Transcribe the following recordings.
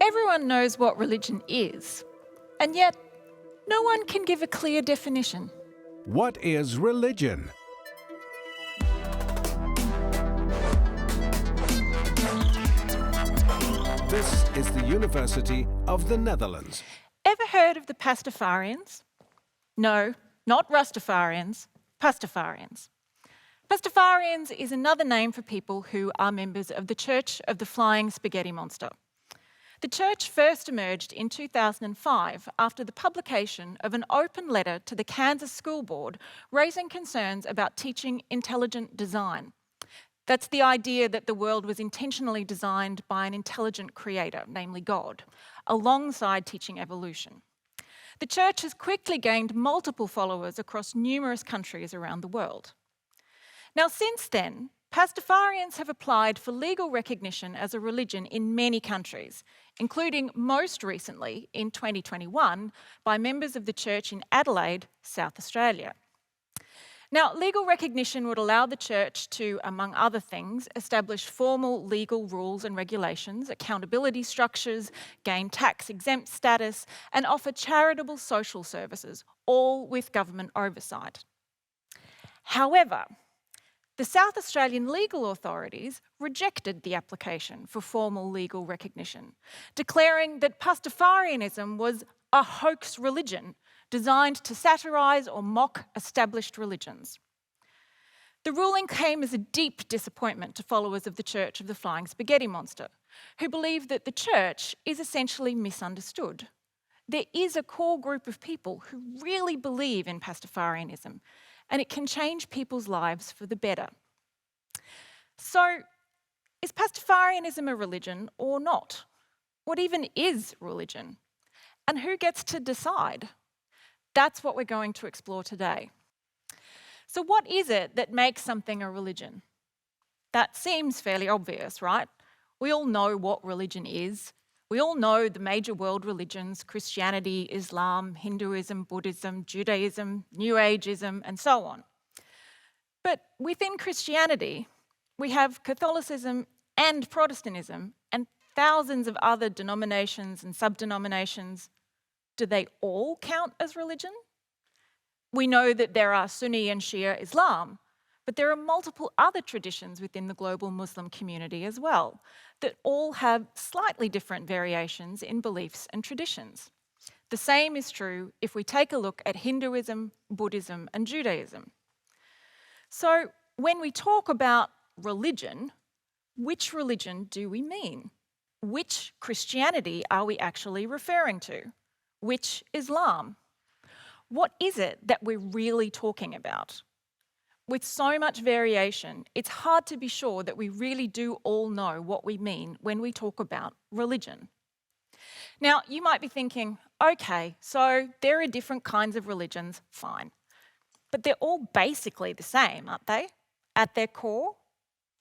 Everyone knows what religion is, and yet no one can give a clear definition. What is religion? This is the University of the Netherlands. Ever heard of the Pastafarians? No, not Rastafarians, Pastafarians. Pastafarians is another name for people who are members of the Church of the Flying Spaghetti Monster. The church first emerged in 2005 after the publication of an open letter to the Kansas School Board raising concerns about teaching intelligent design. That's the idea that the world was intentionally designed by an intelligent creator, namely God, alongside teaching evolution. The church has quickly gained multiple followers across numerous countries around the world. Now, since then, Pastafarians have applied for legal recognition as a religion in many countries, including most recently in 2021 by members of the church in Adelaide, South Australia. Now, legal recognition would allow the church to, among other things, establish formal legal rules and regulations, accountability structures, gain tax-exempt status, and offer charitable social services, all with government oversight. However, the South Australian legal authorities rejected the application for formal legal recognition, declaring that Pastafarianism was a hoax religion designed to satirise or mock established religions. The ruling came as a deep disappointment to followers of the Church of the Flying Spaghetti Monster, who believe that the church is essentially misunderstood. There is a core group of people who really believe in Pastafarianism, and it can change people's lives for the better. So, is Pastafarianism a religion or not? What even is religion? And who gets to decide? That's what we're going to explore today. So what is it that makes something a religion? That seems fairly obvious, right? We all know what religion is. We all know the major world religions: Christianity, Islam, Hinduism, Buddhism, Judaism, New Ageism, and so on. But within Christianity, we have Catholicism and Protestantism and thousands of other denominations and sub-denominations. Do they all count as religion? We know that there are Sunni and Shia Islam, but there are multiple other traditions within the global Muslim community as well that all have slightly different variations in beliefs and traditions. The same is true if we take a look at Hinduism, Buddhism, and Judaism. So when we talk about religion, which religion do we mean? Which Christianity are we actually referring to? Which Islam? What is it that we're really talking about? With so much variation, it's hard to be sure that we really do all know what we mean when we talk about religion. Now, you might be thinking, okay, so there are different kinds of religions, fine. But they're all basically the same, aren't they? At their core,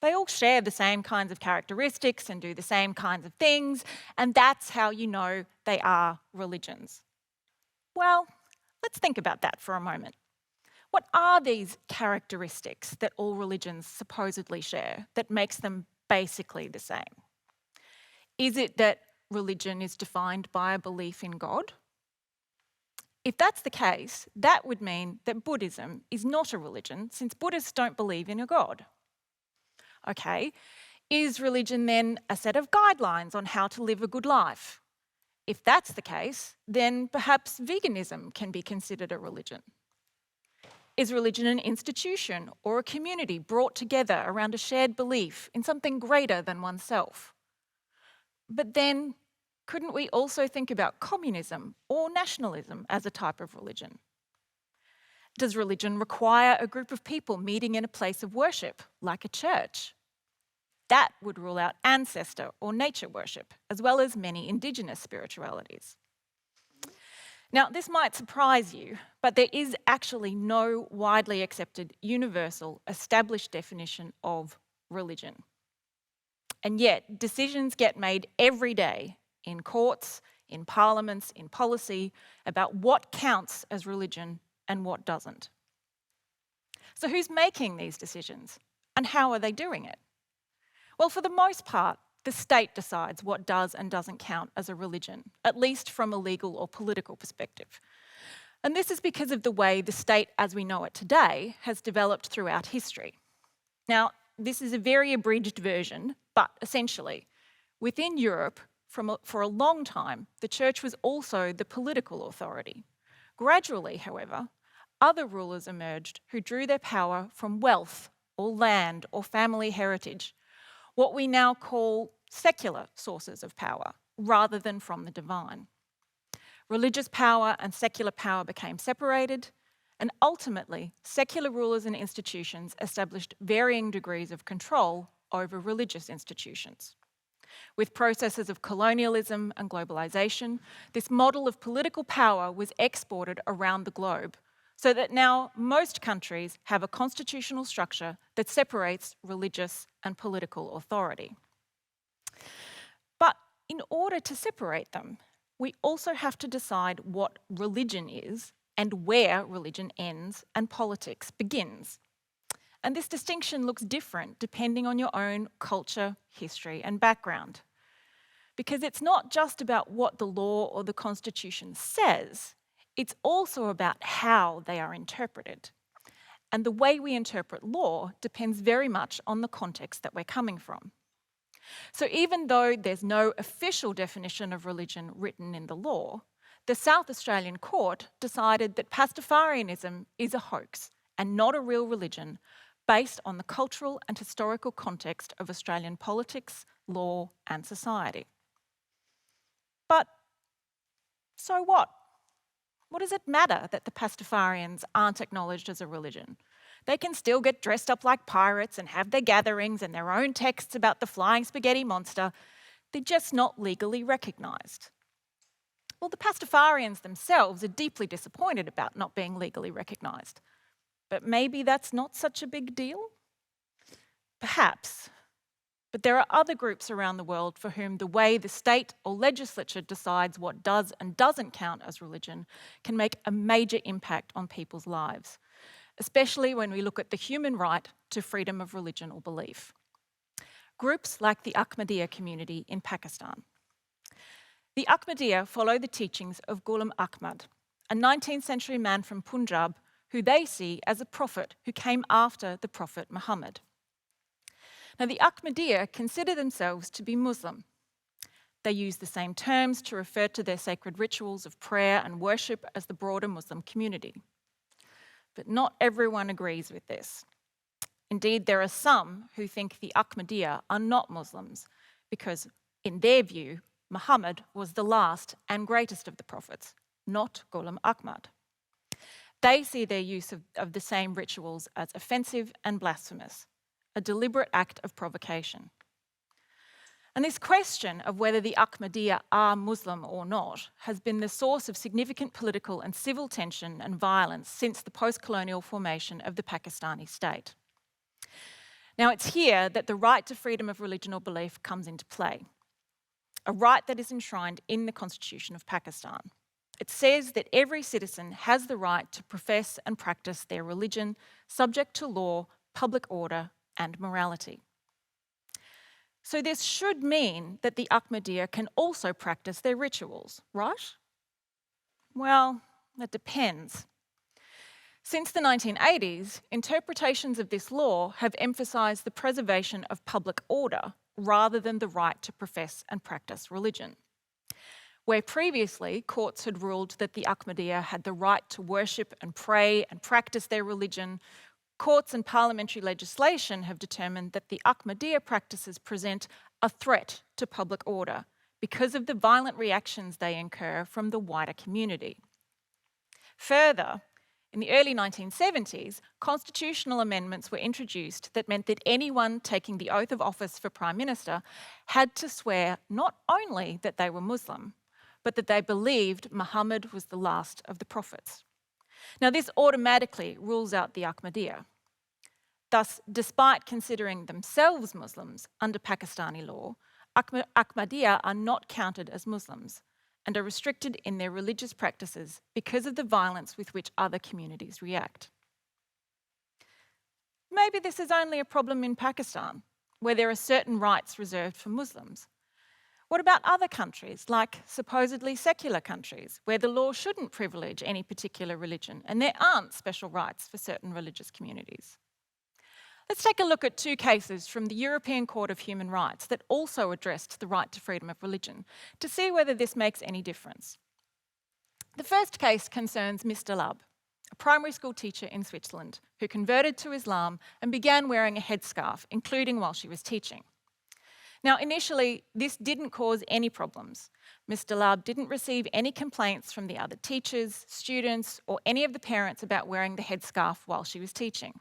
they all share the same kinds of characteristics and do the same kinds of things, and that's how you know they are religions. Well, let's think about that for a moment. What are these characteristics that all religions supposedly share that makes them basically the same? Is it that religion is defined by a belief in God? If that's the case, that would mean that Buddhism is not a religion, since Buddhists don't believe in a God. Okay, is religion then a set of guidelines on how to live a good life? If that's the case, then perhaps veganism can be considered a religion. Is religion an institution or a community brought together around a shared belief in something greater than oneself? But then, couldn't we also think about communism or nationalism as a type of religion? Does religion require a group of people meeting in a place of worship, like a church? That would rule out ancestor or nature worship, as well as many Indigenous spiritualities. Now, this might surprise you, but there is actually no widely accepted, universal, established definition of religion. And yet, decisions get made every day in courts, in parliaments, in policy, about what counts as religion and what doesn't. So who's making these decisions, and how are they doing it? Well, for the most part, the state decides what does and doesn't count as a religion, at least from a legal or political perspective. And this is because of the way the state as we know it today has developed throughout history. Now, this is a very abridged version, but essentially, within Europe, for a long time, the church was also the political authority. Gradually, however, other rulers emerged who drew their power from wealth or land or family heritage, what we now call secular sources of power, rather than from the divine. Religious power and secular power became separated, and ultimately, secular rulers and institutions established varying degrees of control over religious institutions. With processes of colonialism and globalisation, this model of political power was exported around the globe, so that now most countries have a constitutional structure that separates religious and political authority. But in order to separate them, we also have to decide what religion is and where religion ends and politics begins. And this distinction looks different depending on your own culture, history, and background. Because it's not just about what the law or the constitution says, it's also about how they are interpreted. And the way we interpret law depends very much on the context that we're coming from. So even though there's no official definition of religion written in the law, the South Australian court decided that Pastafarianism is a hoax and not a real religion based on the cultural and historical context of Australian politics, law, and society. But so what? What does it matter that the Pastafarians aren't acknowledged as a religion? They can still get dressed up like pirates and have their gatherings and their own texts about the flying spaghetti monster. They're just not legally recognised. Well, the Pastafarians themselves are deeply disappointed about not being legally recognised. But maybe that's not such a big deal? Perhaps. But there are other groups around the world for whom the way the state or legislature decides what does and doesn't count as religion can make a major impact on people's lives, especially when we look at the human right to freedom of religion or belief. Groups like the Ahmadiyya community in Pakistan. The Ahmadiyya follow the teachings of Ghulam Ahmad, a 19th century man from Punjab who they see as a prophet who came after the Prophet Muhammad. Now, the Ahmadiyya consider themselves to be Muslim. They use the same terms to refer to their sacred rituals of prayer and worship as the broader Muslim community. But not everyone agrees with this. Indeed, there are some who think the Ahmadiyya are not Muslims because, in their view, Muhammad was the last and greatest of the prophets, not Ghulam Ahmad. They see their use of the same rituals as offensive and blasphemous, a deliberate act of provocation. And this question of whether the Ahmadiyya are Muslim or not has been the source of significant political and civil tension and violence since the post-colonial formation of the Pakistani state. Now, it's here that the right to freedom of religion or belief comes into play, a right that is enshrined in the Constitution of Pakistan. It says that every citizen has the right to profess and practice their religion, subject to law, public order, and morality. So this should mean that the Ahmadiyya can also practice their rituals, right? Well, that depends. Since the 1980s, interpretations of this law have emphasised the preservation of public order rather than the right to profess and practice religion. Where previously courts had ruled that the Ahmadiyya had the right to worship and pray and practice their religion, courts and parliamentary legislation have determined that the Ahmadiyya practices present a threat to public order because of the violent reactions they incur from the wider community. Further, in the early 1970s, constitutional amendments were introduced that meant that anyone taking the oath of office for Prime Minister had to swear not only that they were Muslim, but that they believed Muhammad was the last of the prophets. Now, this automatically rules out the Ahmadiyya. Thus, despite considering themselves Muslims under Pakistani law, Ahmadiyya are not counted as Muslims and are restricted in their religious practices because of the violence with which other communities react. Maybe this is only a problem in Pakistan. where there are certain rights reserved for Muslims? What about other countries, like supposedly secular countries, where the law shouldn't privilege any particular religion and there aren't special rights for certain religious communities? Let's take a look at two cases from the European Court of Human Rights that also addressed the right to freedom of religion to see whether this makes any difference. The first case concerns Mr. Lab, a primary school teacher in Switzerland who converted to Islam and began wearing a headscarf, including while she was teaching. Now, initially, this didn't cause any problems. Mr. Lab didn't receive any complaints from the other teachers, students, or any of the parents about wearing the headscarf while she was teaching.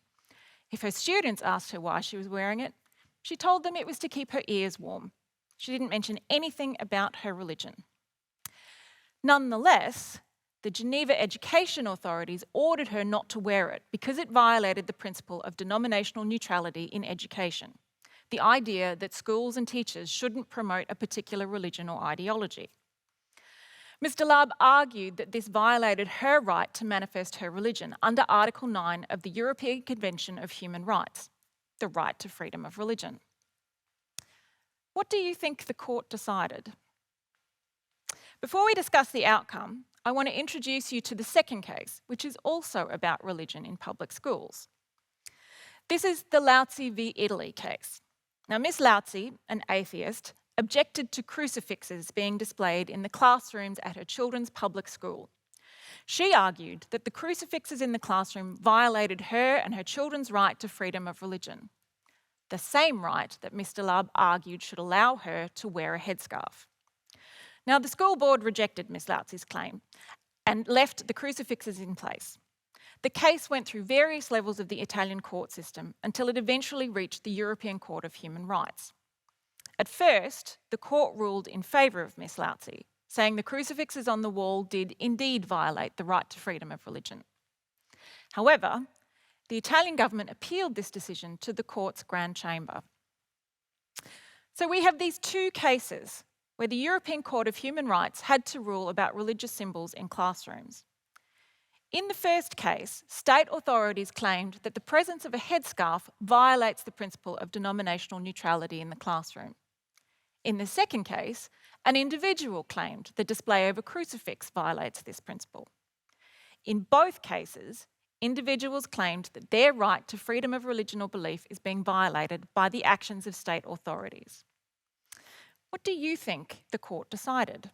If her students asked her why she was wearing it, she told them it was to keep her ears warm. She didn't mention anything about her religion. Nonetheless, the Geneva education authorities ordered her not to wear it because it violated the principle of denominational neutrality in education, the idea that schools and teachers shouldn't promote a particular religion or ideology. Mr. Lab argued that this violated her right to manifest her religion under Article 9 of the European Convention of Human Rights, the right to freedom of religion. What do you think the court decided? Before we discuss the outcome, I want to introduce you to the second case, which is also about religion in public schools. This is the Lautzi v. Italy case. Now, Miss Lautzi, an atheist, objected to crucifixes being displayed in the classrooms at her children's public school. She argued that the crucifixes in the classroom violated her and her children's right to freedom of religion, the same right that Mr. Lab argued should allow her to wear a headscarf. Now, the school board rejected Miss Lautzi's claim and left the crucifixes in place. The case went through various levels of the Italian court system until it eventually reached the European Court of Human Rights. At first, the court ruled in favour of Miss Lautzi, saying the crucifixes on the wall did indeed violate the right to freedom of religion. However, the Italian government appealed this decision to the court's Grand Chamber. So we have these two cases where the European Court of Human Rights had to rule about religious symbols in classrooms. In the first case, state authorities claimed that the presence of a headscarf violates the principle of denominational neutrality in the classroom. In the second case, an individual claimed the display of a crucifix violates this principle. In both cases, individuals claimed that their right to freedom of religion or belief is being violated by the actions of state authorities. What do you think the court decided?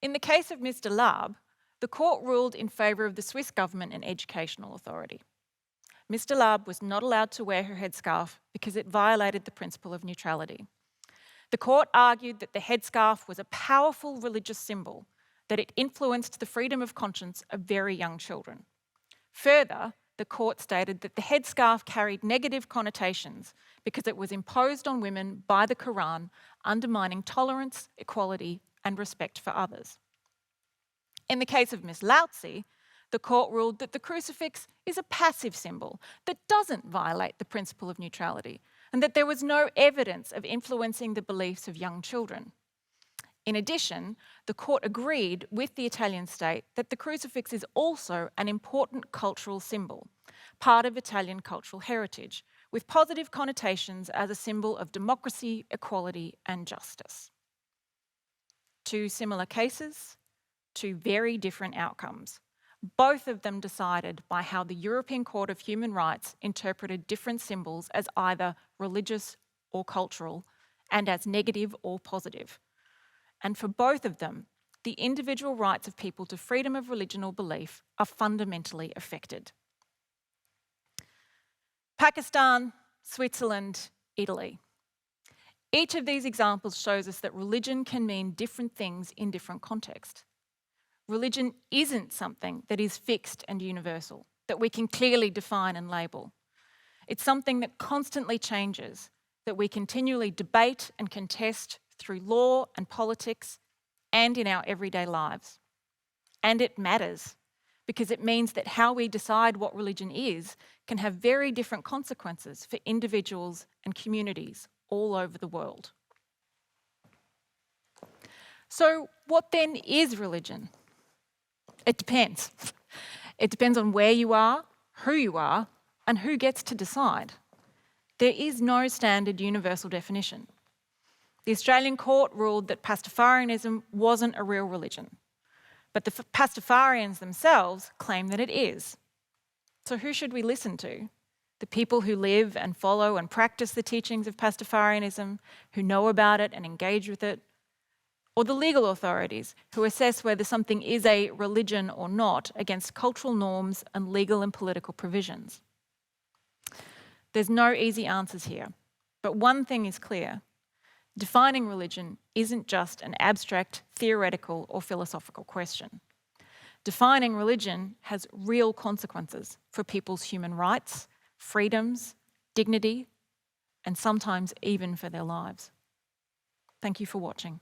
In the case of Mr. Lab, the court ruled in favour of the Swiss government and educational authority. Mr. Lab was not allowed to wear her headscarf because it violated the principle of neutrality. The court argued that the headscarf was a powerful religious symbol, that it influenced the freedom of conscience of very young children. Further, the court stated that the headscarf carried negative connotations because it was imposed on women by the Quran, undermining tolerance, equality, and respect for others. In the case of Miss Lautzi, the court ruled that the crucifix is a passive symbol that doesn't violate the principle of neutrality, and that there was no evidence of influencing the beliefs of young children. In addition, the court agreed with the Italian state that the crucifix is also an important cultural symbol, part of Italian cultural heritage, with positive connotations as a symbol of democracy, equality, and justice. Two similar cases, two very different outcomes, both of them decided by how the European Court of Human Rights interpreted different symbols as either religious or cultural, and as negative or positive. And for both of them, the individual rights of people to freedom of religion or belief are fundamentally affected. Pakistan, Switzerland, Italy. Each of these examples shows us that religion can mean different things in different contexts. Religion isn't something that is fixed and universal, that we can clearly define and label. It's something that constantly changes, that we continually debate and contest through law and politics and in our everyday lives. And it matters, because it means that how we decide what religion is can have very different consequences for individuals and communities all over the world. So what then is religion? It depends. It depends on where you are, who you are, and who gets to decide. There is no standard universal definition. The Australian court ruled that Pastafarianism wasn't a real religion, but the Pastafarians themselves claim that it is. So who should we listen to? The people who live and follow and practice the teachings of Pastafarianism, who know about it and engage with it? Or the legal authorities who assess whether something is a religion or not against cultural norms and legal and political provisions? There's no easy answers here, but one thing is clear. Defining religion isn't just an abstract, theoretical or philosophical question. Defining religion has real consequences for people's human rights, freedoms, dignity, and sometimes even for their lives. Thank you for watching.